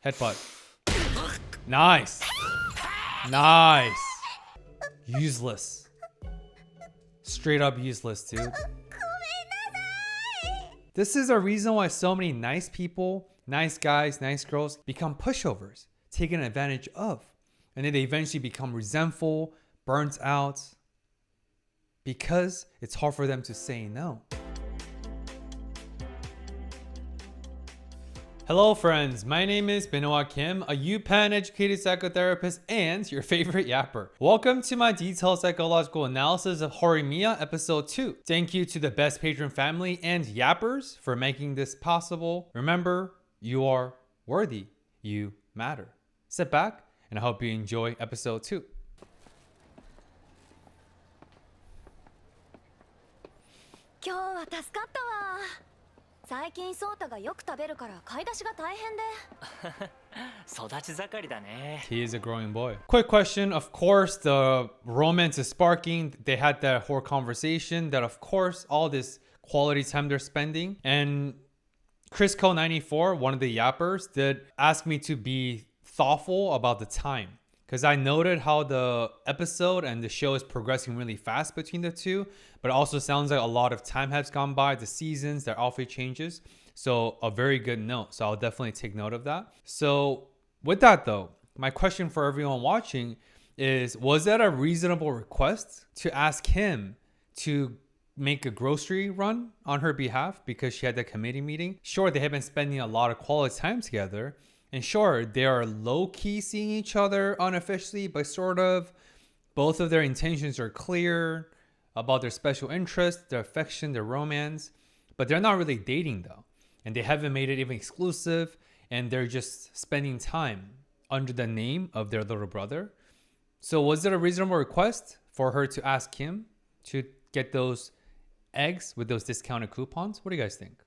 Headbutt. Nice. Nice. Useless. Straight up useless, dude. This is a reason why so many nice people, nice guys, nice girls become pushovers, taken advantage of. And then they eventually become resentful, burnt out, because it's hard for them to say no. Hello friends, my name is Benoit Kim, a UPenn educated psychotherapist and your favorite yapper. Welcome to my detailed psychological analysis of Horimiya episode 2. Thank you to the best patron family and yappers for making this possible. Remember, you are worthy, you matter. Sit back and I hope you enjoy episode 2. 今日は助かったわ。最近ソータがよく食べるから買い出しが大変で。育ち盛りだね。 He is a growing boy. Quick question. Of course, the romance is sparking. They had that whole conversation that, of course, all this quality time they're spending. And Crisco94, one of the yappers, did ask me to be thoughtful about the time. Because I noted how the episode and the show is progressing really fast between the two, but it also sounds like a lot of time has gone by, the seasons, their outfit changes. So a very good note. So I'll definitely take note of that. So with that though, my question for everyone watching is, was that a reasonable request to ask him to make a grocery run on her behalf because she had the committee meeting? Sure, they have been spending a lot of quality time together. And sure, they are low-key seeing each other unofficially, but sort of both of their intentions are clear about their special interests, their affection, their romance. But they're not really dating though. And they haven't made it even exclusive. And they're just spending time under the name of their little brother. So was it a reasonable request for her to ask him to get those eggs with those discounted coupons? What do you guys think?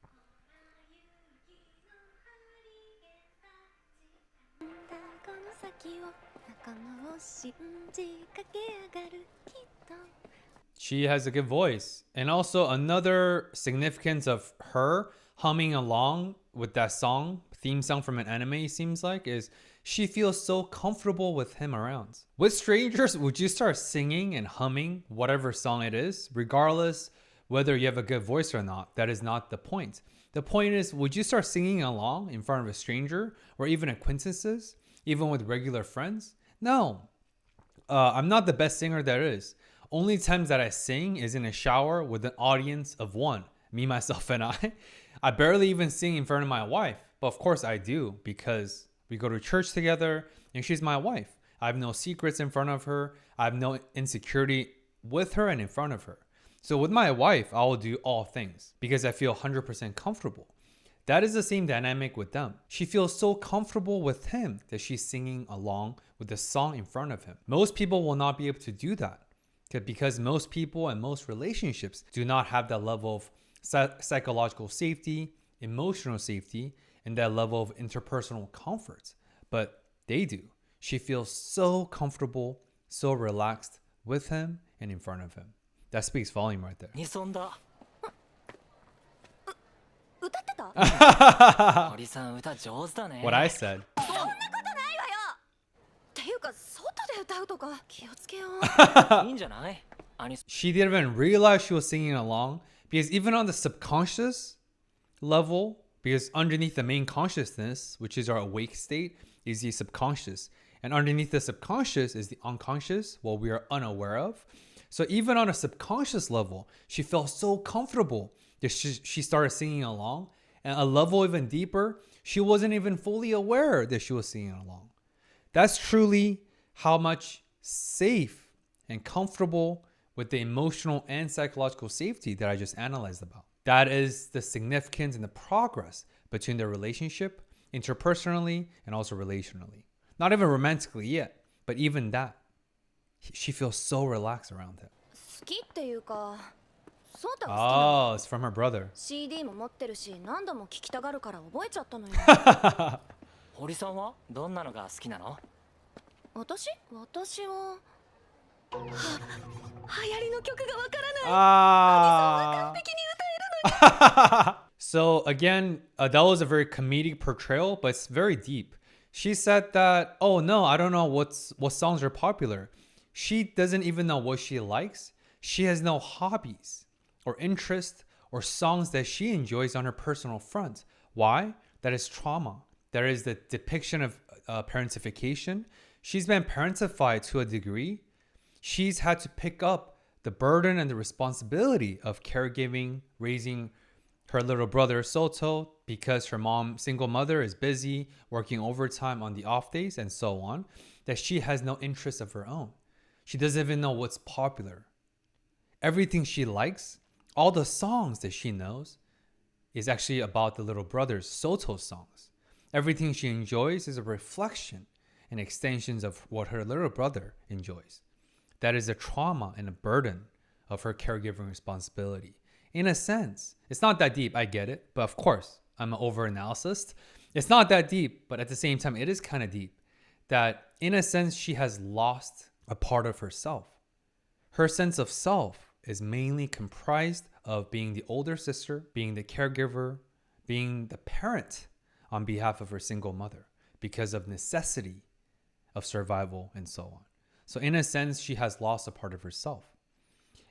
She has a good voice. And also another significance of her humming along with that song, theme song from an anime seems like, is she feels so comfortable with him around. With strangers, would you start singing and humming whatever song it is, regardless whether you have a good voice or not? That is not the point. The point is, would you start singing along in front of a stranger or even acquaintances, even with regular friends? No. I'm not the best singer there is. Only times that I sing is in a shower with an audience of one, me, myself, and I. I barely even sing in front of my wife, but of course I do because we go to church together and she's my wife. I have no secrets in front of her. I have no insecurity with her and in front of her. So with my wife, I will do all things because I feel 100% comfortable. That is the same dynamic with them. She feels so comfortable with him that she's singing along with the song in front of him. Most people will not be able to do that because most people and most relationships do not have that level of psychological safety, emotional safety, and that level of interpersonal comfort. But they do. She feels so comfortable, so relaxed with him and in front of him. That speaks volume right there. 歌ってた？堀さん歌上手だね。 What I said. そんなことないわよ。っていうか外で歌うとか気をつけよう。いいんじゃない？ She didn't even realize she was singing along because even on the subconscious level, because underneath the main consciousness, which is our awake state, is the subconscious. And underneath the subconscious is the unconscious, what we are unaware of. So even on a subconscious level, she felt so comfortable that she started singing along. And a level even deeper, she wasn't even fully aware that she was singing along. That's truly how much safe and comfortable with the emotional and psychological safety that I just analyzed about. That is the significance and the progress between their relationship, interpersonally and also relationally. Not even romantically yet, but even that. She feels so relaxed around him. 好きっていうか、ソータが好きなの。 Oh, it's from her brother. CD も持ってるし、何度も聞きたがるから覚えちゃったのよ。堀さんはどんなのが好きなの？私は。流行りの曲がわからない。 Ah. 完璧に歌えるのに。 So again, that was a very comedic portrayal, but it's very deep. She said that, oh no, I don't know what songs are popular. She doesn't even know what she likes. She has no hobbies or interests or songs that she enjoys on her personal front. Why? That is trauma. That is the depiction of parentification. She's been parentified to a degree. She's had to pick up the burden and the responsibility of caregiving, raising her little brother Soto, because her mom, single mother, is busy working overtime on the off days and so on, that she has no interest of her own. She doesn't even know what's popular. Everything she likes, all the songs that she knows, is actually about the little brother's Soto songs. Everything she enjoys is a reflection and extensions of what her little brother enjoys. That is a trauma and a burden of her caregiving responsibility. In a sense, it's not that deep, I get it, but of course, I'm an over-analyst. It's not that deep, but at the same time, it is kind of deep. That in a sense, she has lost a part of herself. Her sense of self is mainly comprised of being the older sister, being the caregiver, being the parent on behalf of her single mother because of necessity of survival and so on. So in a sense, she has lost a part of herself.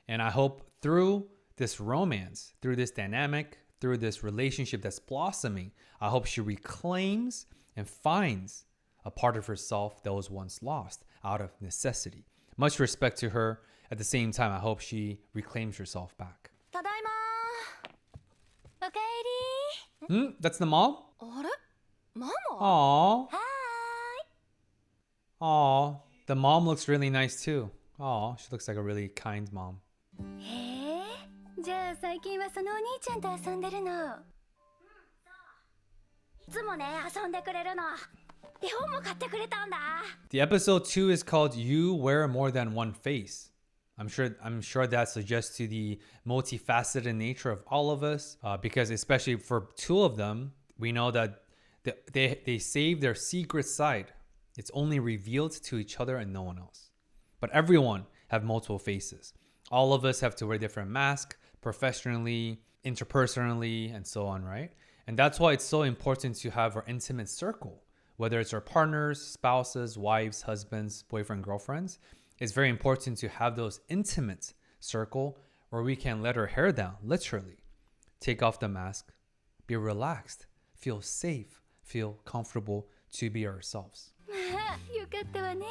And I hope through this romance, through this dynamic, through this relationship that's blossoming, I hope she reclaims and finds a part of herself that was once lost out of necessity. Much respect to her. At the same time, I hope she reclaims herself back. ただいま。おかえり。 That's the mom? あれママ Aww. は Aww. The mom looks really nice too. Aww. She looks like a really kind mom. ーい。へえ。じゃあ最近はそのお兄ちゃんと遊んでるの。いつもね、遊んでくれるの。絵本も買ってくれたんだ。The episode 2 is called You Wear More Than One Face. I'm sure that suggests to the multifaceted nature of all of us, because especially for two of them, we know that they save their secret side. It's only revealed to each other and no one else. But everyone have multiple faces. All of us have to wear different masks professionally, interpersonally, and so on, right? And that's why it's so important to have our intimate circle, whether it's our partners, spouses, wives, husbands, boyfriend, girlfriends. It's very important to have those intimate circle where we can let our hair down, literally. Take off the mask, be relaxed, feel safe, feel comfortable to be ourselves. まあ、よかったわね。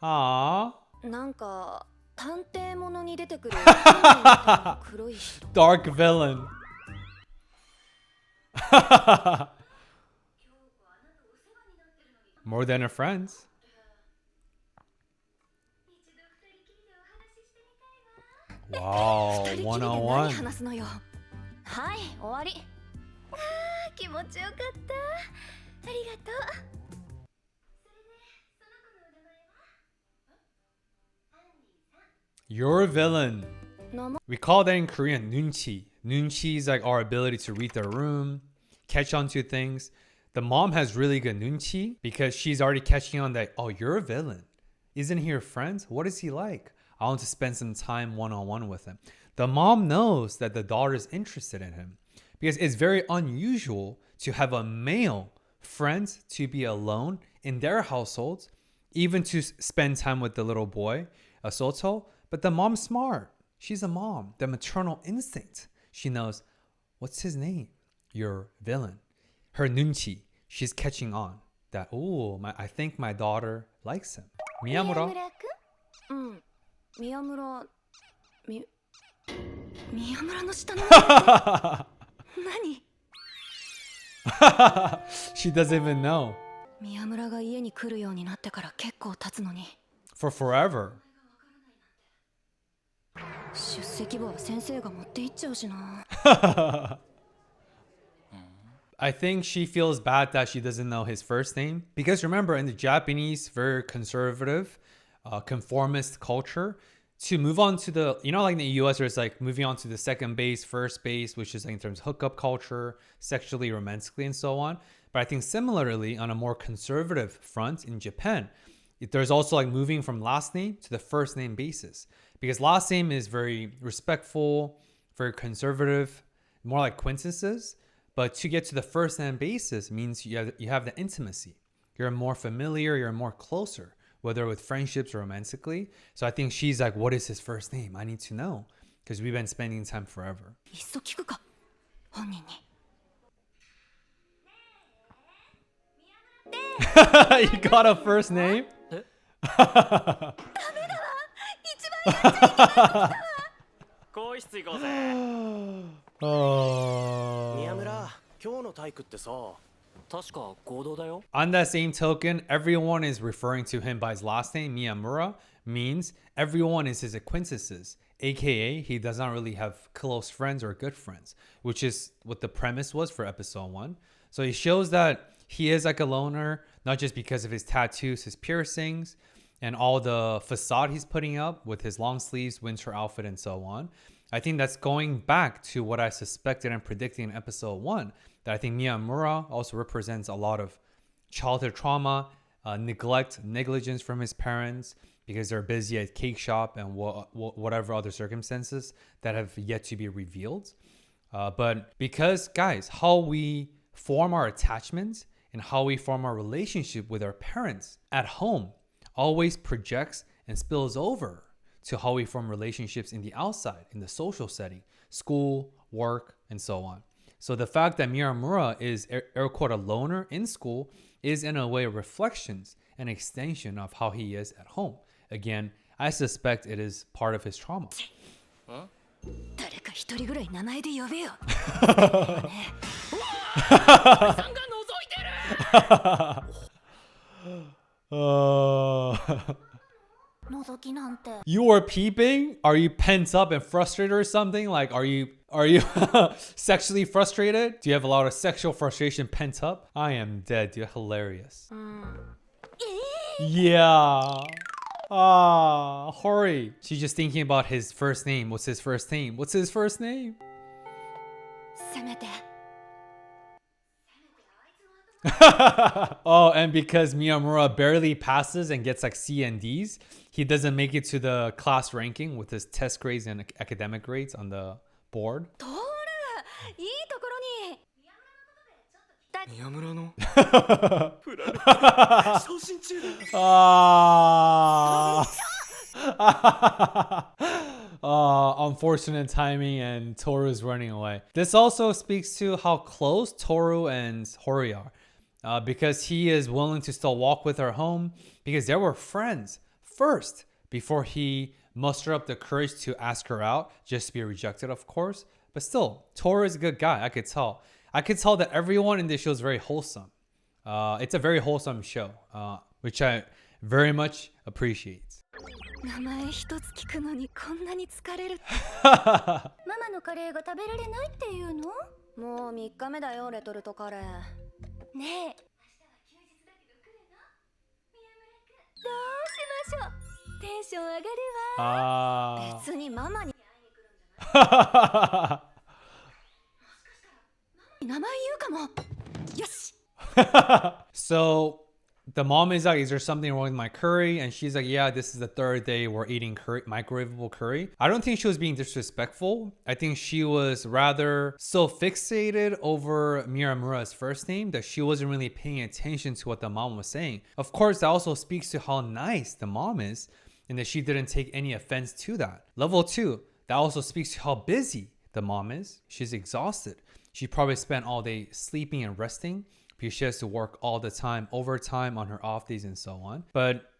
Aww. なんか探偵ものに出てくる黒い人。 Dark villain. More than a friend. Wow, 二人きりで何 101. 話すのよ。はい、終わり。あー、気持ちよかった。ありがとう。 You're a villain. We call that in Korean nunchi. Nunchi is like our ability to read the room, catch on to things. The mom has really good nunchi because she's already catching on that, oh, you're a villain. Isn't he your friend? What is he like? I want to spend some time one-on-one with him. The mom knows that the daughter is interested in him because it's very unusual to have a male friend to be alone in their households, even to spend time with the little boy, Soto. But the mom's smart. She's a mom. The maternal instinct. She knows, what's his name? Your villain. Her nunchi. She's catching on that, I think my daughter likes him. Miyamura. うん。宮村の下の何 She doesn't even know. 宮村が家に来るようになってから結構経つのに。 For forever. 出席簿は先生が持って行っちゃうしな。I think she feels bad that she doesn't know his first name. Because remember, in the Japanese, very conservative, conformist culture, to move on to the, like in the US, there's like moving on to the second base, first base, which is like in terms of hookup culture, sexually, romantically, and so on. But I think similarly, on a more conservative front in Japan, there's also like moving from last name to the first name basis. Because last name is very respectful, very conservative, more like quintessences. But to get to the first name basis means you have the intimacy. You're more familiar, you're more closer, whether with friendships or romantically. So I think she's like, what is his first name? I need to know because we've been spending time forever. いっそ聞くか本人に You got a first name? 更衣室行こうぜ。宮村、今日の体育ってさ。確か合同だよ。 On that same token, everyone is referring to him by his last name. Miyamura means everyone is his acquaintances, aka he does not really have close friends or good friends, which is what the premise was for episode 1. So he shows that he is like a loner, not just because of his tattoos, his piercings, and all the facade he's putting up with his long sleeves, winter outfit, and so on. I think that's going back to what I suspected and predicted in episode 1, that I think Miyamura also represents a lot of childhood trauma, neglect, negligence from his parents because they're busy at cake shop and whatever other circumstances that have yet to be revealed. But because, guys, how we form our attachments and how we form our relationship with our parents at home always projects and spills over to how we form relationships in the outside, in the social setting, school, work, and so on. So the fact that Miyamura is air quote a loner in school is in a way reflections and extension of how he is at home. Again, I suspect it is part of his trauma. 誰か一人ぐらい名前で呼べよ 覗きなんて You were peeping? Are you pent up and frustrated or something? Like, are you sexually frustrated? Do you have a lot of sexual frustration pent up? I am dead, dude. Hilarious. Yeah. Ah, Hori. She's just thinking about his first name. What's his first name? What's his first name? せめて Oh, and because Miyamura barely passes and gets like C and D's, he doesn't make it to the class ranking with his test grades and academic grades on the board. トールいいところに宮村の Unfortunate timing and Toru's running away. This also speaks to how close Toru and Hori are. Because he is willing to still walk with her home because they were friends first before he mustered up the courage to ask her out, just to be rejected, of course. But still, Toru is a good guy. I could tell. I could tell that everyone in this show is very wholesome. It's a very wholesome show, which I very much appreciate. 名前一つ聞くのにこんなに疲れるママのカレーが食べられないっていうのもう3日目だよレトルトカレーねえどうしましょうテンション上がるわ別にママに会いに来るんじゃない名前言うかもよし So the mom is like, is there something wrong with my curry? And she's like, yeah, this is the third day we're eating curry, microwavable curry. I don't think she was being disrespectful. I think she was rather so fixated over Miyamura's first name that she wasn't really paying attention to what the mom was saying. Of course, that also speaks to how nice the mom is and that she didn't take any offense to that. Level 2, that also speaks to how busy the mom is. She's exhausted. She probably spent all day sleeping and resting because she has to work all the time, overtime on her off days and so on. But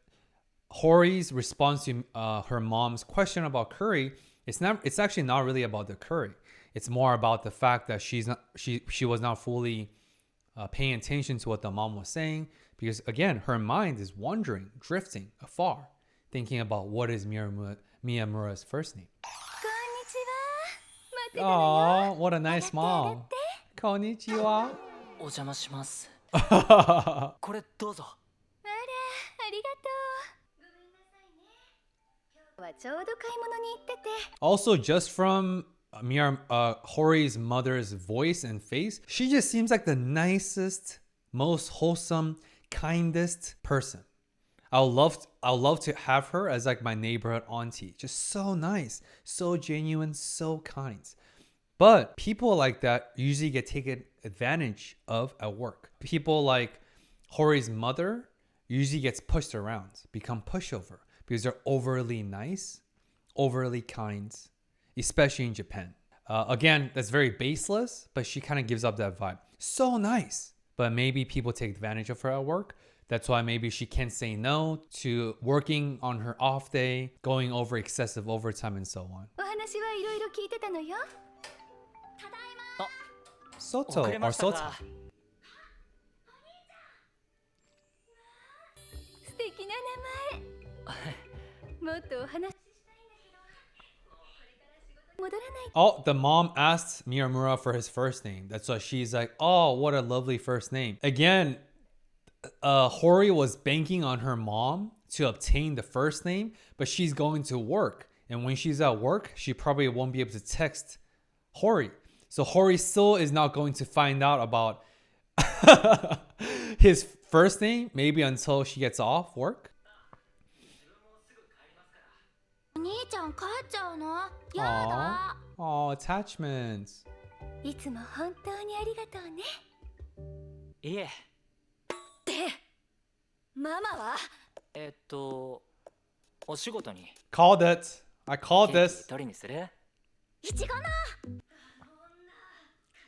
Hori's response to her mom's question about curry, it's actually not really about the curry. It's more about the fact that she was not fully paying attention to what the mom was saying because again, her mind is wandering, drifting afar, thinking about what is Miyamura's first name. Oh, what a nice mom. Konnichiwa. お邪魔します。これどうぞ。あら、ありがとう。ごめんなさいね。今日はちょうど買い物に行ってて。Also, just from Hori's mother's voice and face, she just seems like the nicest, most wholesome, kindest person. I'll love to have her as like my neighborhood auntie. Just so nice, so genuine, so kind. But people like that usually get taken advantage of at work. People like Hori's mother usually gets pushed around, become pushover because they're overly nice, overly kind, especially in Japan. Again, that's very baseless, but she kind of gives up that vibe. So nice. But maybe people take advantage of her at work. That's why maybe she can't say no to working on her off day, going over excessive overtime and so on. お話はいろいろ聞いてたのよ。 Soto 遅れ or ました Sota. が素敵な名前。もっとお話ししたいんだけど、これから仕事に戻らない。 Oh, the mom asked Miyamura for his first name. That's why she's like, oh, what a lovely first name. Again, Hori was banking on her mom to obtain the first name, but she's going to work. And when she's at work, she probably won't be able to text Hori. So Hori still is not going to find out about his first name, maybe until she gets off work. お兄ちゃん帰っちゃうの？やだ。 Oh, attachments. いつも本当にありがとうね。いえで、ママは？お仕事に Called it. I ケ called ーキ this. 取りにするいちごな。買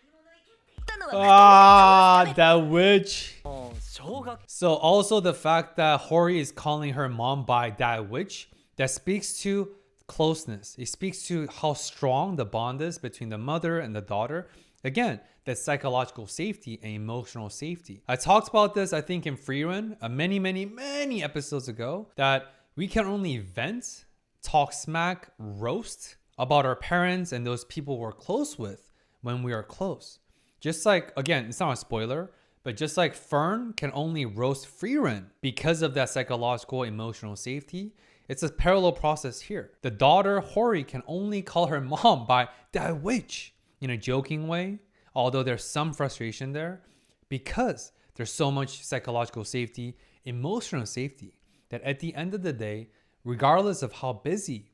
い物行けって言ったのは Ah, that witch. もう小学 So also the fact that Hori is calling her mom by that witch, that speaks to closeness. It speaks to how strong the bond is between the mother and the daughter. Again, that psychological safety and emotional safety. I talked about this, I think, in Free Run many episodes ago, that we can only vent, talk smack, roast about our parents and those people we're close with when we are close. Just like, again, it's not a spoiler, but just like Fern can only roast Free Run because of that psychological emotional safety, it's a parallel process here. The daughter, Hori, can only call her mom by that witch in a joking way, although there's some frustration there, because there's so much psychological safety, emotional safety, that at the end of the day, regardless of how busy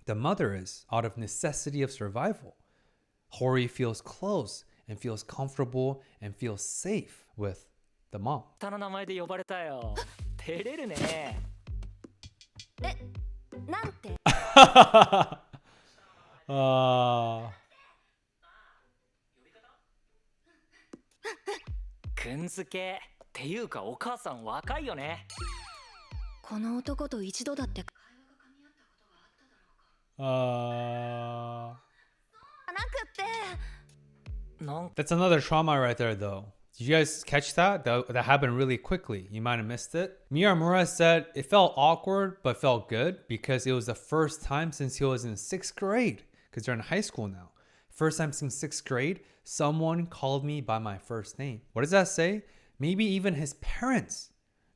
the mother is, out of necessity of survival, Hori feels close and feels comfortable and feels safe with the mom. 下の名前で呼ばれたよ照れるねえ、なんて？ くんづけっていうかお母さん若いよねこの男と一度だって会話が噛み合ったことがあっただろうか。なくって。なん That's another trauma right there, though. Did you guys catch that? That happened really quickly. You might have missed it. Miyamura said it felt awkward, but felt good because it was the first time since he was in 6th grade, because they're in high school now. First time since 6th grade, someone called me by my first name. What does that say? Maybe even his parents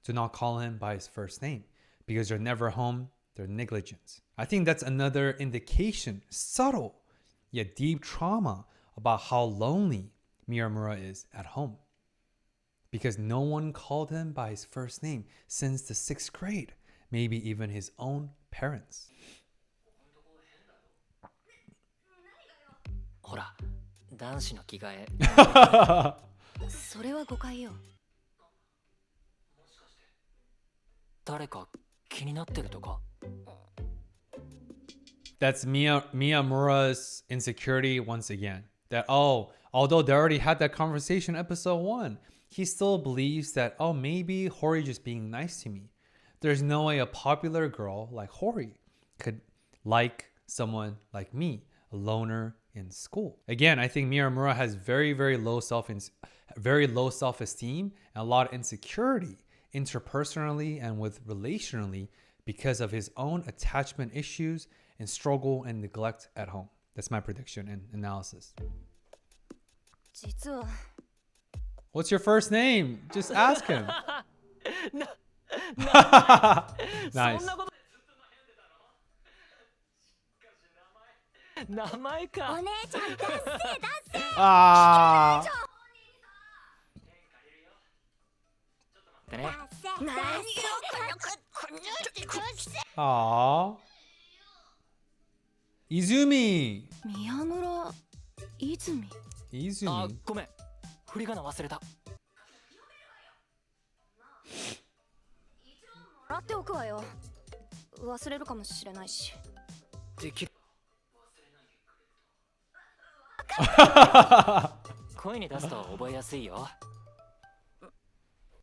do not call him by his first name because they're never home, they're negligent. I think that's another indication, subtle yet deep trauma, about how lonely Miyamura is at home. Because no one called him by his first name since the 6th grade, maybe even his own parents. ほら男子の着替えそれは誤解よ。誰か気になってるとか That's Miyamura's insecurity once again. That, oh, although they already had that conversation in episode 1, he still believes that, oh, maybe Hori just being nice to me. There's no way a popular girl like Hori could like someone like me, a loner in school. Again, I think Miyamura has very low self-esteem and a lot of insecurity interpersonally and with relationally because of his own attachment issues and struggle and neglect at home. That's my prediction and analysis. 実は What's your first name? Just ask him. Nice. 名前かお姉ちゃん出せ出せ。 Ah. ってね何をこの Aw. Izumi. 宮村泉。あ、 Izumi. ごめん。振り仮名忘れた。もらっておくわよ。忘れるかもしれないし。できる。声に出すと覚えやすいよ。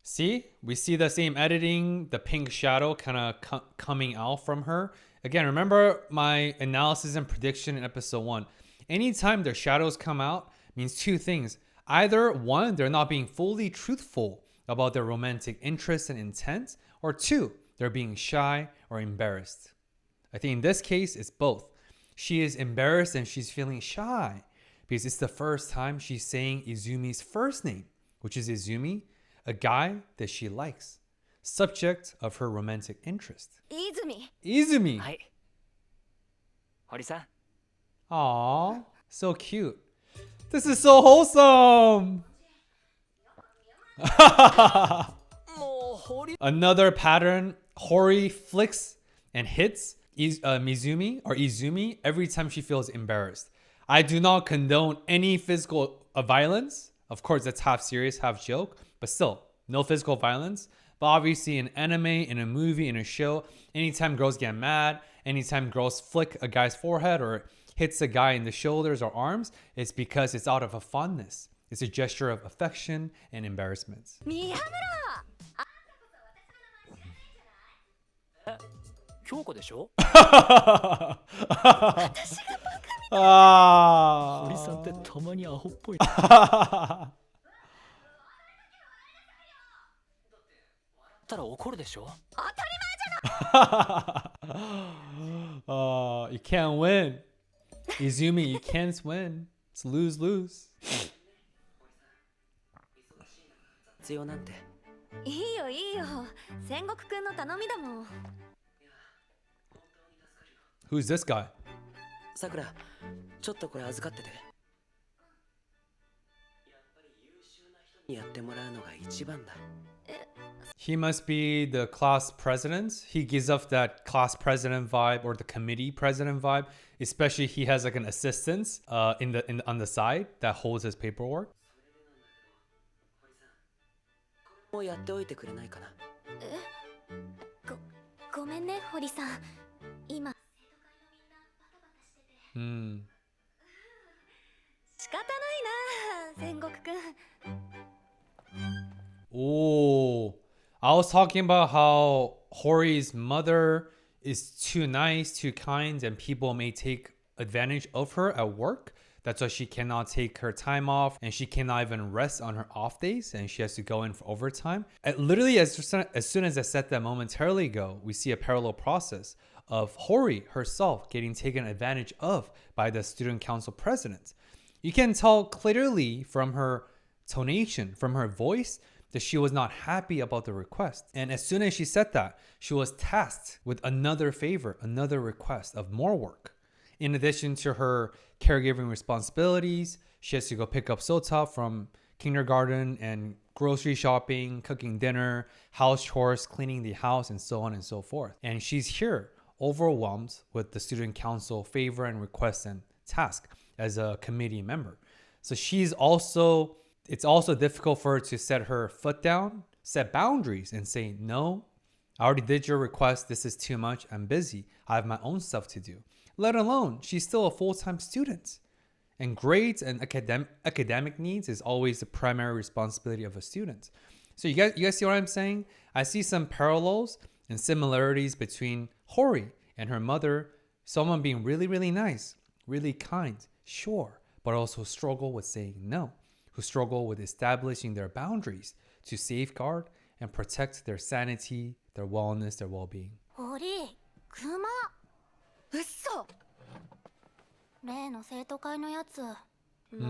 See, we see the same editing, the pink shadow kind of coming out from her. Again, remember my analysis and prediction in episode 1. Anytime their shadows come out means two things. Either one, they're not being fully truthful about their romantic interest and intent, or two, they're being shy or embarrassed. I think in this case, it's both. She is embarrassed and she's feeling shy because it's the first time she's saying Izumi's first name, which is Izumi, a guy that she likes, subject of her romantic interest. 泉。 Izumi. はい。堀さん。 Aww, so cute. This is so wholesome. もう堀。 Another pattern, Hori flicks and hits Mizumi or Izumi every time she feels embarrassed. I do not condone any physical violence. Of course, that's half serious, half joke, but still, no physical violence. But obviously, in anime, in a movie, in a show, anytime girls get mad, anytime girls flick a guy's forehead or hits a guy in the shoulders or arms, it's because it's out of a fondness. It's a gesture of affection and embarrassment. 宮村。京子でしょ。 Ah. 堀さんってたまにアホっぽい。 たら怒るでしょ。 You can't win. Izumi, you can't win. It's lose-lose. 必要なんて。いいよいいよ。戦国くんの頼みだもん。 Who's this guy? さくら、ちょっとこれ預かってて。やっぱり優秀な人にやってもらうのが一番だ。 He must be the class president. He gives off that class president vibe or the committee president vibe. Especially he has like an assistant on the side that holds his paperwork. もうやっておいてくれないかな。ごめんね、堀さん。今。 Hmm. 仕方ないな、戦国くん。 Oh, I was talking about how Hori's mother is too nice, too kind, and people may take advantage of her at work. That's why she cannot take her time off and she cannot even rest on her off days and she has to go in for overtime. Literally, as soon as I said that momentarily ago, we see a parallel process of Hori herself getting taken advantage of by the student council president. You can tell clearly from her tonation, from her voice, that she was not happy about the request. And as soon as she said that, she was tasked with another favor, another request of more work. In addition to her caregiving responsibilities, she has to go pick up Sota from kindergarten and grocery shopping, cooking dinner, house chores, cleaning the house, and so on and so forth. And she's here overwhelmed with the student council favor and request and task as a committee member. So it's also difficult for her to set her foot down, set boundaries and say, no, I already did your request. This is too much. I'm busy. I have my own stuff to do. Let alone, she's still a full-time student. And grades and academic needs is always the primary responsibility of a student. So you guys see what I'm saying? I see some parallels and similarities between Hori and her mother. Someone being really, really nice, really kind, sure, but also struggle with saying no, who struggle with establishing their boundaries to safeguard and protect their sanity, their wellness, their well-being. 堀、熊。うっそ。例の生徒会のやつ。もう。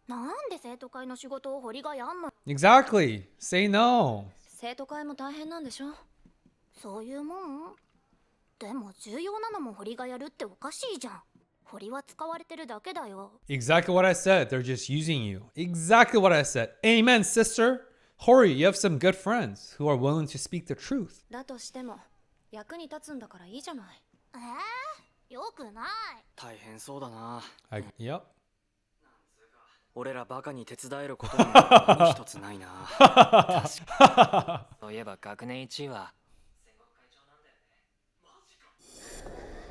なんで生徒会の仕事を堀がやんの？ Exactly. Say no. 生徒会も大変なんでしょ？そういうもん？でも重要なのも堀がやるっておかしいじゃん。堀は使われてるだけだよ。 Exactly what I said. They're just using you. Exactly what I said. Amen, sister. Hori, you have some good friends who are willing to speak the truth. だとしても役に立つんだからいいじゃない。よくない。大変そうだな。 Yep. 俺らバカに手伝えることも何一つないな。そういえば学年1位は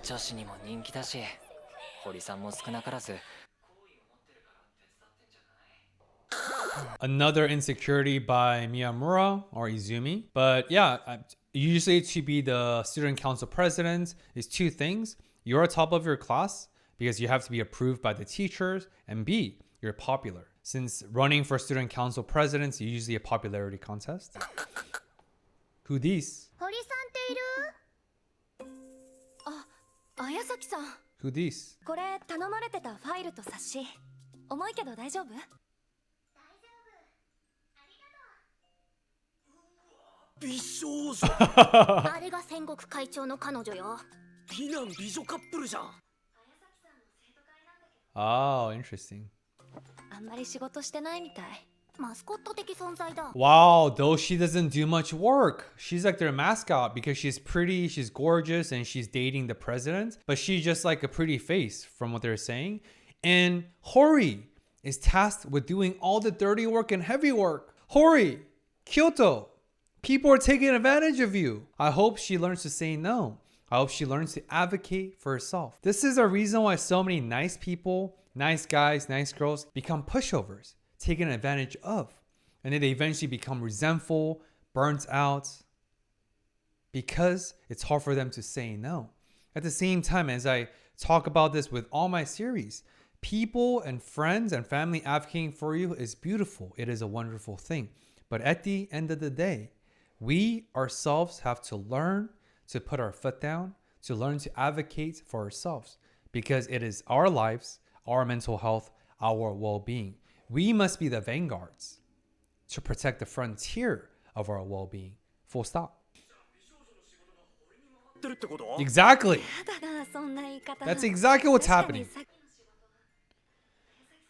女子にも人気だし、堀さんも少なからず Another insecurity by Miyamura or Izumi. But yeah, usually to be the student council president is two things. You're top of your class because you have to be approved by the teachers, and B, you're popular. Since running for student council president is usually a popularity contest. Who these? 堀さんっている？あ、綾崎さん。 Who these? これ頼まれてたファイルと冊子。重いけど大丈夫？美少女。あれが戦国会長の彼女よ。美男美女カップルじゃん。 Oh, interesting. あんまり仕事してないみたい。マスコット的存在だ。 Wow, though she doesn't do much work. She's like their mascot because she's pretty, she's gorgeous, and she's dating the president. But she's just like a pretty face from what they're saying. And Hori is tasked with doing all the dirty work and heavy work. Hori, Kyoto, people are taking advantage of you. I hope she learns to say no. I hope she learns to advocate for herself. This is a reason why so many nice people, nice guys, nice girls become pushovers, taken advantage of. And then they eventually become resentful, burnt out, because it's hard for them to say no. At the same time, as I talk about this with all my series, people and friends and family advocating for you is beautiful. It is a wonderful thing. But at the end of the day, we ourselves have to learn to put our foot down, to learn to advocate for ourselves, because it is our lives, our mental health, our well-being. We must be the vanguards to protect the frontier of our well-being. Full stop. Exactly. やだな、そんな言い方。 That's exactly what's 確かに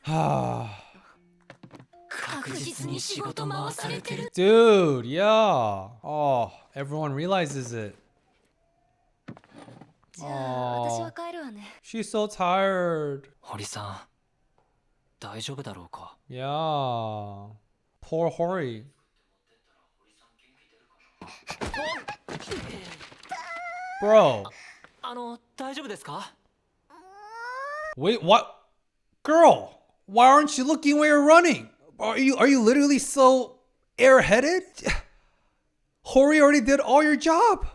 happening. 確実に仕事回されてる。 Dude, yeah. Oh, everyone realizes it. じゃあ私は帰るわね。 She's so tired. 堀さん、大丈夫だろうか。 Yeah. Poor Hori. Bro. 大丈夫ですか？ Wait, what? Girl, why aren't you looking where you're running? Are you literally so airheaded? Hori already did all your job.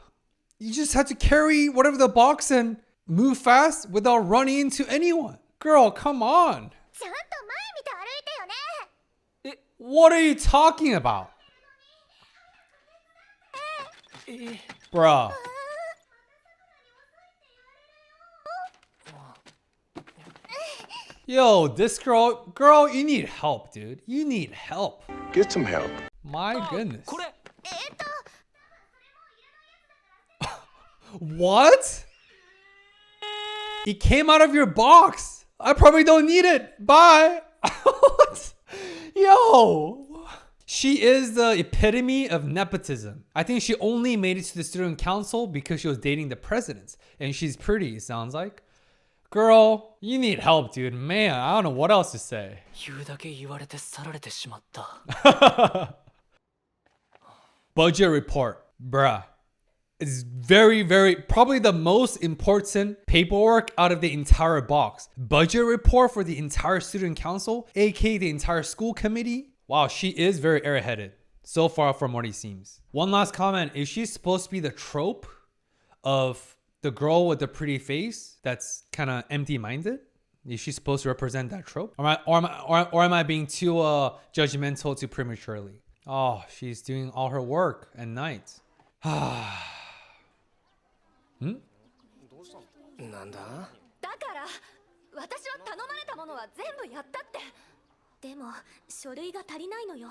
You just had to carry whatever the box and move fast without running into anyone. Girl, come on. ちゃんと前見て歩いてよね。 What are you talking about? Bruh. Yo, this girl, you need help, dude. You need help. Get some help. My goodness. これ What? It came out of your box. I probably don't need it. Bye. What? Yo. She is the epitome of nepotism. I think she only made it to the student council because she was dating the president. And she's pretty, it sounds like. Girl, you need help, dude. Man, I don't know what else to say. 言うだけ言われて去られてしまった。 Budget report. Bruh. It's very, probably the most important paperwork out of the entire box. Budget report for the entire student council, aka the entire school committee. Wow, she is very airheaded. So far from what he seems. One last comment. Is she supposed to be the trope of the girl with the pretty face that's kind of empty-minded? Is she supposed to represent that trope? Or am I being too judgmental too prematurely? Oh, she's doing all her work at night. なんだ？だから私は頼まれたものは全部やったって。でも書類が足りないのよ。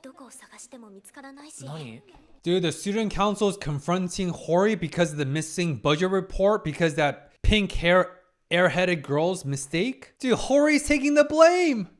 どこを探しても見つからないし。何？ Dude, the student council is confronting Hori because of the missing budget report, because that pink hair airheaded girl's mistake. Dude, Hori's taking the blame.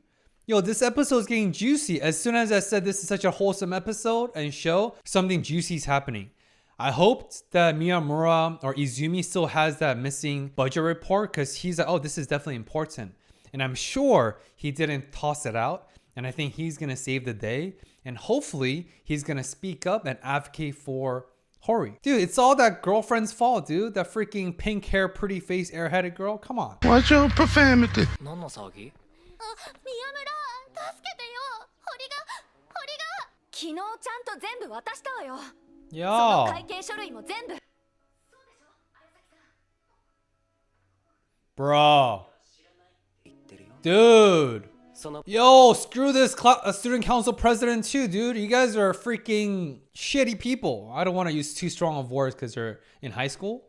Yo, this episode is getting juicy. As soon as I said this is such a wholesome episode and show, something juicy is happening. I hoped that Miyamura or Izumi still has that missing budget report because he's like, oh, this is definitely important. And I'm sure he didn't toss it out. And I think he's going to save the day. And hopefully he's going to speak up and advocate for Hori. Dude, it's all that girlfriend's fault, dude. That freaking pink hair, pretty face, airheaded girl. Come on. Watch your profanity. 何の騒ぎ？あ、宮村、助けてよ。堀が。昨日ちゃんと全部渡したわよ。その Yo. 会計書類も全部。 Bro. 言ってるよ。 Dude. その Yo, screw this student council president too, dude. You guys are freaking shitty people. I don't want to use too strong of words because you're in high school.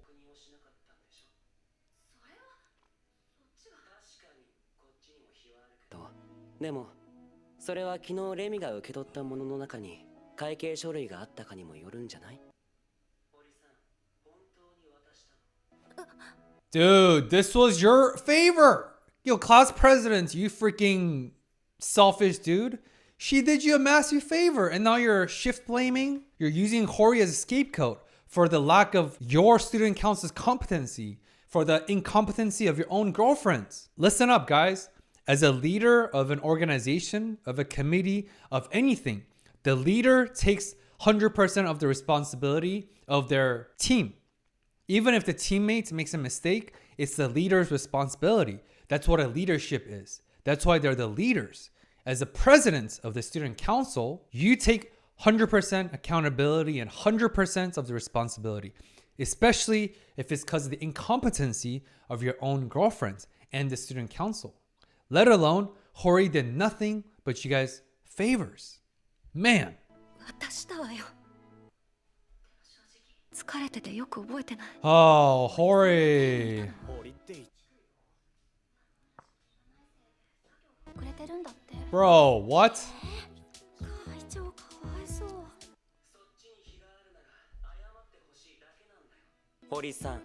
とでもそれは昨日レミが受け取ったものの中に会計書類があったかにもよるんじゃない？ Dude, this was your favor. Yo, class president, you freaking selfish dude. She did you a massive favor and now you're shift blaming. You're using Hori as a scapegoat for the lack of your student council's competency, for the incompetency of your own girlfriends. Listen up, guys. As a leader of an organization, of a committee, of anything, the leader takes 100% of the responsibility of their team. Even if the teammates makes a mistake, it's the leader's responsibility. That's what a leadership is. That's why they're the leaders. As the president of the student council, you take 100% accountability and 100% of the responsibility, especially if it's because of the incompetency of your own girlfriends and the student council. Let alone, Hori did nothing but you guys favors. Man. 渡したわよ。疲れててよく覚えてない。 Oh, Hori. 遅れてるんだって。 Bro, what? 会長かわいそう。堀さん。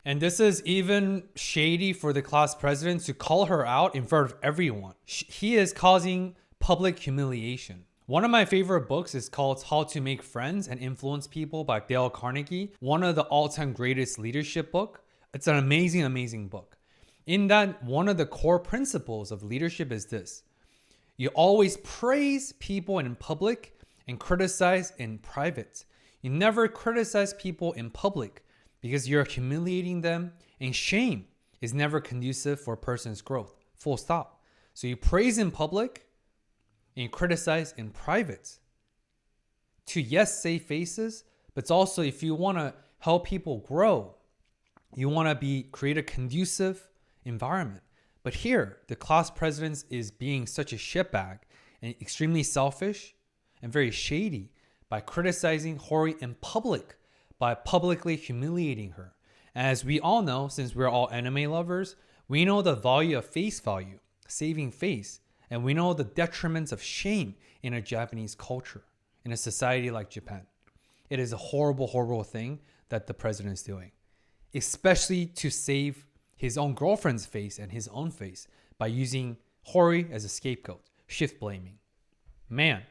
And this is even shady for the class president to call her out in front of everyone. He is causing public humiliation. One of my favorite books is called How to Make Friends and Influence People by Dale Carnegie. One of the all-time greatest leadership book. It's an amazing, amazing book. In that, one of the core principles of leadership is this. You always praise people in public and criticize in private. You never criticize people in public because you're humiliating them, and shame is never conducive for a person's growth. Full stop. So you praise in public and you criticize in private. To yes, save faces, but it's also if you want to help people grow, you want to create a conducive environment. But here, the class president is being such a shitbag and extremely selfish and very shady by criticizing Hori in public, by publicly humiliating her. As we all know, since we're all anime lovers, we know the value of face value, saving face, and we know the detriments of shame in a Japanese culture, in a society like Japan. It is a horrible, horrible thing that the president is doing, especially to save his own girlfriend's face and his own face by using Hori as a scapegoat, shift blaming. Man.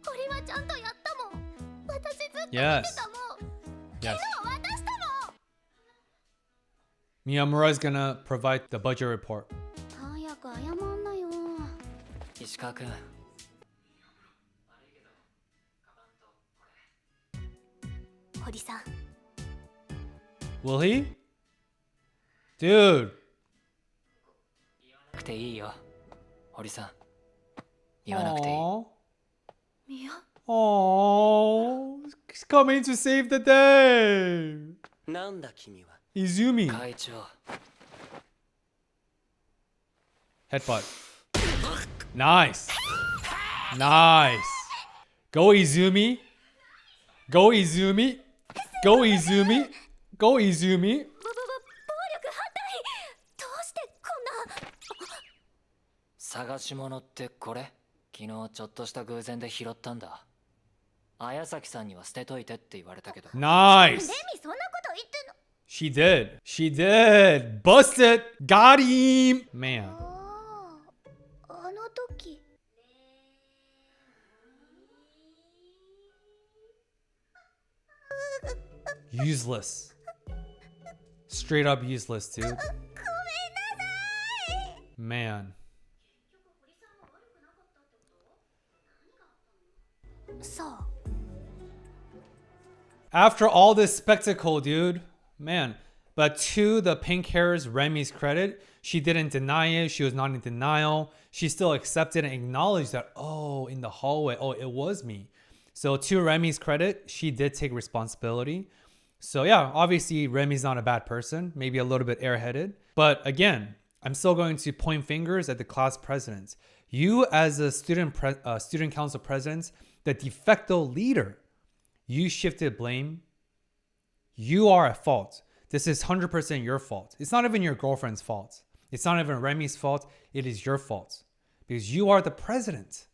堀はちゃんとやったもん。私ずっと見て Yes. たもん。 Yes. 渡したもん。 Miyamura is gonna provide the budget report. 早く謝んなよ。石川君。堀さん。 Will he? Dude. 言わなくていいよ。堀さん。言わなくていい。Aww. 宮。 Aww. He's coming to save the day. なんだ君は。 Izumi. 会長。 Headbutt. Nice. Nice. Go Izumi. Go Izumi. Go Izumi. Go Izumi. 暴力反対。どうしてこんな。探し物ってこれ？昨日ちょっとした偶然で拾ったんだ。綾崎さんには捨てといてって言われたけど。 Nice. レミそんなこと言ってんの。 She did. She did. Busted. Got him. Man. あの時。Useless. Straight up useless, dude. Man. そう After all this spectacle, dude, man. But to the pink hair's Remy's credit, she didn't deny it. She was not in denial. She still accepted and acknowledged that, oh, in the hallway, oh, it was me. So to Remy's credit, she did take responsibility. So yeah, obviously Remy's not a bad person, maybe a little bit airheaded. But again, I'm still going to point fingers at the class presidents. You as a student council president, the de facto leader, you shifted blame. You are at fault. This is 100% your fault. It's not even your girlfriend's fault. It's not even Remy's fault. It is your fault. Because you are the president.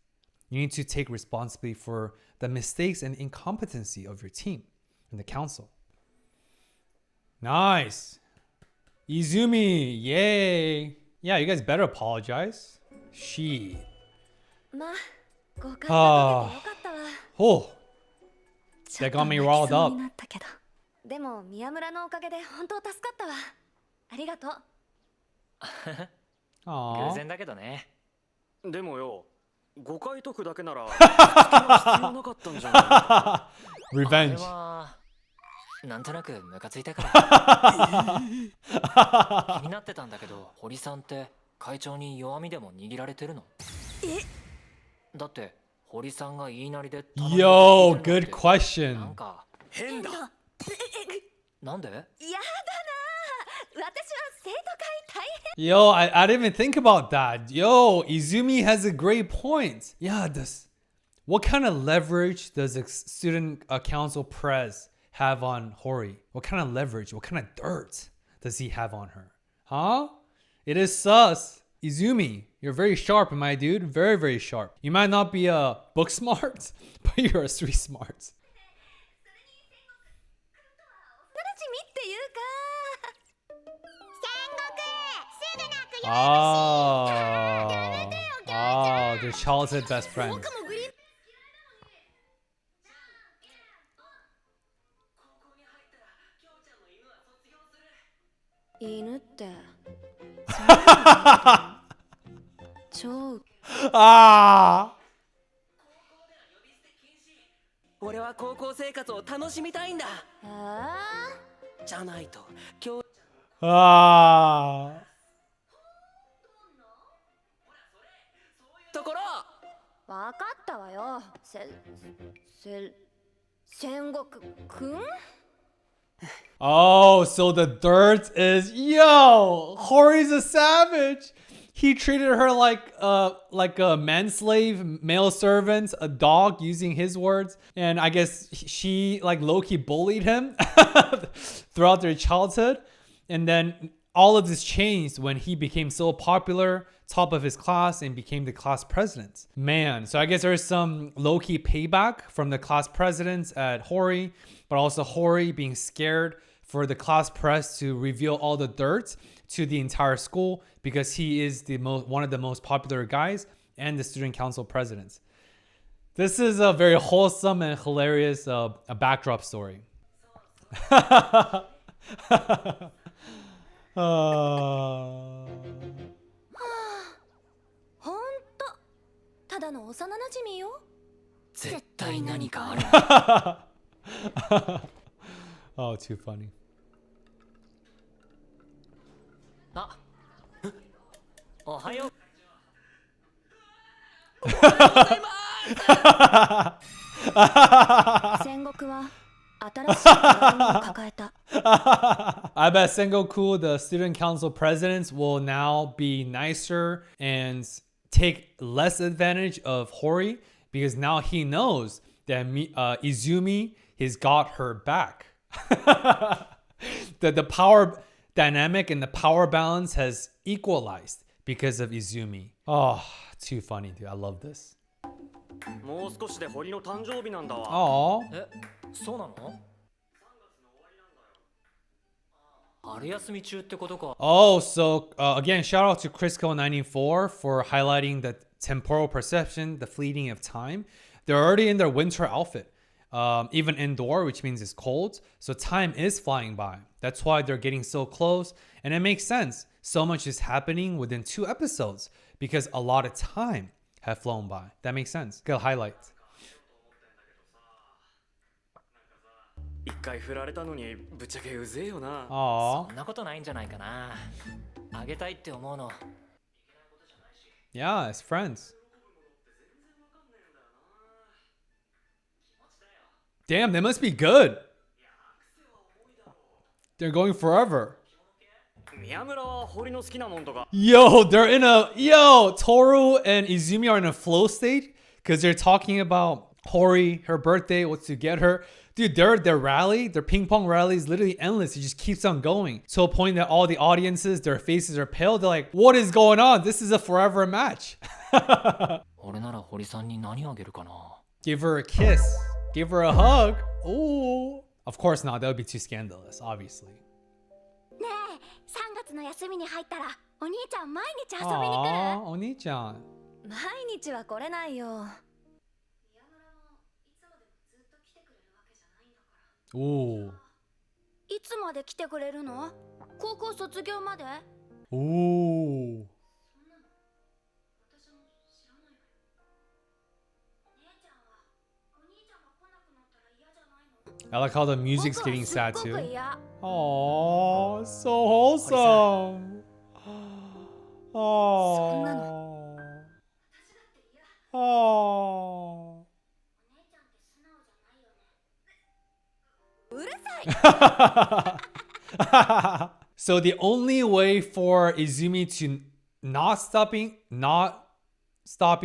You need to take responsibility for the mistakes and incompetency of your team and the council. Nice. Izumi, yay. Yeah, you guys better apologize. She. まあ誤解が解けてよかったわ Oh, ちょっ that と got 泣 me き riled そう up. になったけどでも宮村のおかげで本当助かったわありがとう 偶 Aww. 然だけどね。でもよ、誤解解くだけなら必要なかったんじゃない？あれ Revenge. はなんとなくムカついたから気になってたんだけど、堀さんって会長に弱みでも握られてるの？だって堀さんが言いなりで頼み Yo, 事聞い good てるのって question. なんか変だ。なんで？やだな私は生徒会大変 Yo, I didn't even think about that. Yo, Izumi has a great point. Yeah, what kind of leverage does a student council pres have on Hori? What kind of leverage, what kind of dirt does he have on her? Huh? It is sus. Izumi, you're very sharp, my dude. Very, very sharp. You might not be book smart, but you're a street smart. 幼馴染っていうか Oh, their childhood best friends. 僕もグリーン犬って超 Ah. 俺は高校生活を楽しみたいんだ。じゃないと今日 Ah. ところ。わかったわよ戦国くん Oh, so the dirt is yo. Hori's a savage. He treated her like a manslave, male servant, a dog, using his words, and I guess she like low-key bullied him throughout their childhood, and then all of this changed when he became so popular, top of his class, and became the class president. Man, so I guess there's some low-key payback from the class presidents at Hori, but also Hori being scared for the class press to reveal all the dirt to the entire school because he is one of the most popular guys and the student council presidents. This is a very wholesome and hilarious a backdrop story. ほんとただの幼馴染よ絶対何かある。Oh, too funny. あ、おはよう。戦国は新しい課題を抱えた I bet Sengoku, the student council presidents, will now be nicer and take less advantage of Hori because now he knows that Izumi has got her back. The power dynamic and the power balance has equalized because of Izumi. Oh, too funny, dude. I love this. もう少しで堀の誕生日なんだわ。 Oh. え、そうなの？春休み中ってことか。 Oh, so again, shout out to Crisco94 for highlighting the temporal perception, the fleeting of time. They're already in their winter outfit. even indoor, which means it's cold. So time is flying by. That's why they're getting so close. And it makes sense. So much is happening within 2 episodes because a lot of time have flown by. That makes sense. Good highlight. 一回振られたのにぶっちゃけうぜえよな。Aww. そんなことないんじゃないかな。あげたいって思うの。 Yeah, it's friends. Damn, they must be good. They're going forever. 宮村は堀の好きなもんとか。 Yo, they're in a... Yo, Toru and Izumi are in a flow state because they're talking about Hori, her birthday, what to get her. Dude, their rally, their ping pong rally is literally endless. It just keeps on going to a point that all the audiences, their faces are pale. They're like, what is going on? This is a forever match. 俺なら堀さんに何あげるかな。 Give her a kiss. Give her a hug. Ooh. Of course not. That would be too scandalous, obviously. ねえ、3月の休みに入ったらお兄ちゃん毎日遊びに来る？ Aww, Oni-chan. 毎日は来れないよ。 Ooh. いつまで来てくれるの？高校卒業まで？ Ooh. I like how the music's getting sad too. Oh, so wholesome. Oh. Oh. So the only way for Izumi to not stopping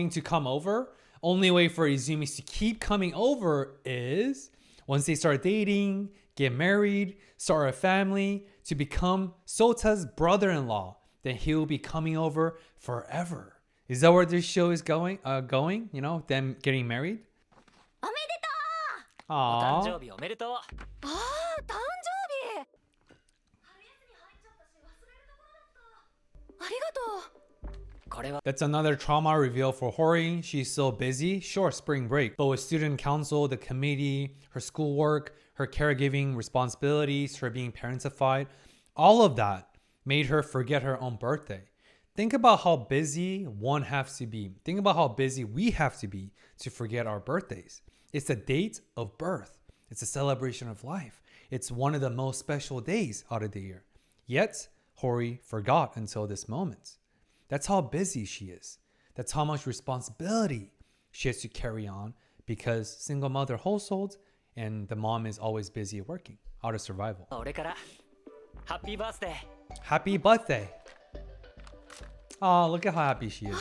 to come over, only way for Izumi to keep coming over is once they start dating, get married, start a family, to become Sota's brother-in-law, then he'll be coming over forever. Is that where this show is going? You know, them getting married? おめでとう！ Aww. 誕生日おめでとう。ああ、誕生日！春休み入っちゃったし忘れるところだった。ありがとう。 これは That's another trauma reveal for Hori. She's so busy. Sure, spring break. But with student council, the committee, her schoolwork, her caregiving responsibilities, her being parentified, all of that made her forget her own birthday. Think about how busy one has to be. Think about how busy we have to be to forget our birthdays. It's the date of birth. It's a celebration of life. It's one of the most special days out of the year. Yet, Hori forgot until this moment. That's how busy she is. That's how much responsibility she has to carry on because single mother household and the mom is always busy working out of survival. 俺からハッピーバースデー。 Happy birthday. Oh, look at how happy she is.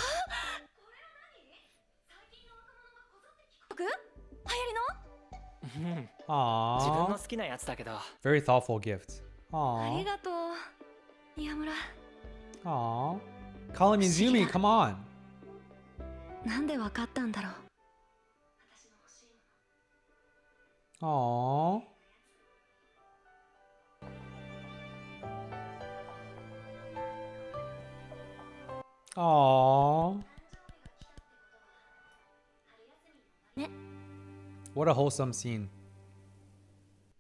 曲？流行りの？自分 Aww. の好きなやつだけど。 Very thoughtful gift. あり Aww. がとう。宮村、 Aww. Call him Izumi, come on. なんでわかったんだろう。 Aww. Aww. What a wholesome scene.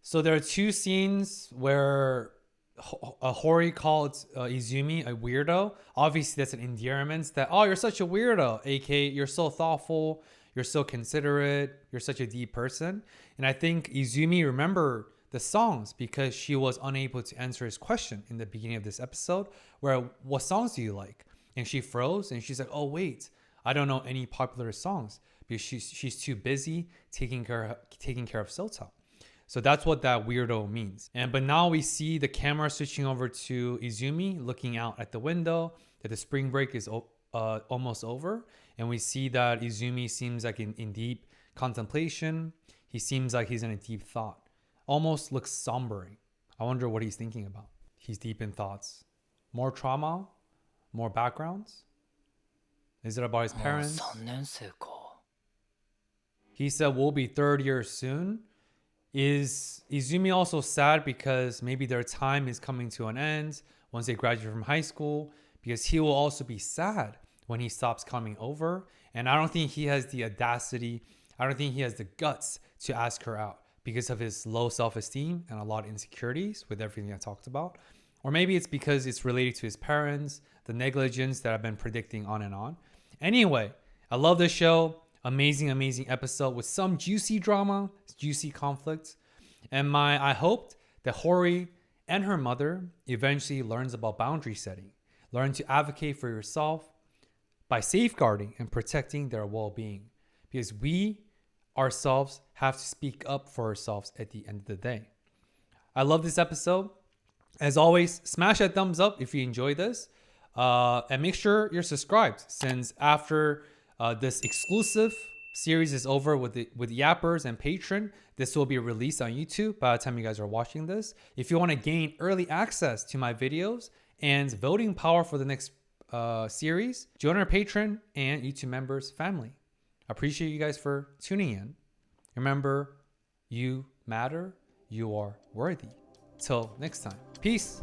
So there are 2 scenes where Hori called Izumi a weirdo. Obviously, that's an endearment that, oh, you're such a weirdo, aka you're so thoughtful, you're so considerate, you're such a deep person. And I think Izumi remembered the songs because she was unable to answer his question in the beginning of this episode, where what songs do you like? And she froze and she's like, oh, wait, I don't know any popular songs because she's too busy taking care of Sota. So that's what that weirdo means. But now we see the camera switching over to Izumi looking out at the window, that the spring break is almost over. And we see that Izumi seems like in deep contemplation. He seems like he's in a deep thought. Almost looks sombering. I wonder what he's thinking about. He's deep in thoughts. More trauma? More backgrounds? Is it about his もう parents? 3年生か。 He said we'll be third year soon. Is Izumi also sad because maybe their time is coming to an end once they graduate from high school? Because he will also be sad when he stops coming over. And I don't think he has the audacity. I don't think he has the guts to ask her out because of his low self-esteem and a lot of insecurities with everything I talked about. Or maybe it's because it's related to his parents, the negligence that I've been predicting on and on. Anyway, I love this show. Amazing, amazing episode with some juicy drama, juicy conflicts. And I hoped that Hori and her mother eventually learns about boundary setting, learn to advocate for yourself by safeguarding and protecting their well-being. Because we ourselves have to speak up for ourselves at the end of the day. I love this episode. As always, smash that thumbs up if you enjoy this. And make sure you're subscribed, since after this exclusive series is over with Yappers and Patron, this will be released on YouTube by the time you guys are watching this. If you want to gain early access to my videos and voting power for the next series, join our Patron and YouTube members family. I appreciate you guys for tuning in. Remember, you matter, you are worthy. Till next time, peace.